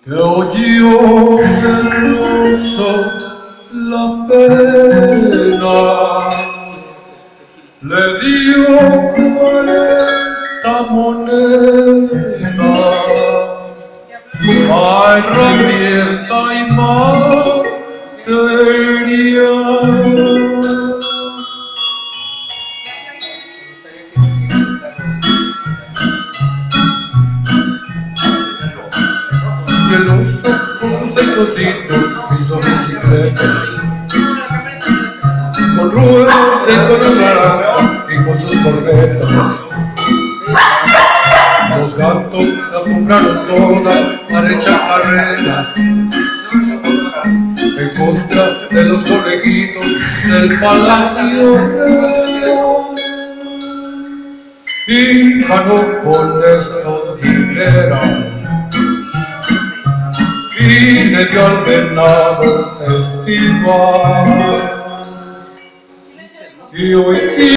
que oyó el oso la pena, le dio 40 monedas, a herramienta y material. Y el oso con sus 6 ositos hizo bicicleta, con ruedas de color naranja y con sus corbetas. Los gatos las compraron todas para echar carreras en contra de los conejitos del Palacio Real, y ganó con esto dinero y le dio al venado festival. Y hoy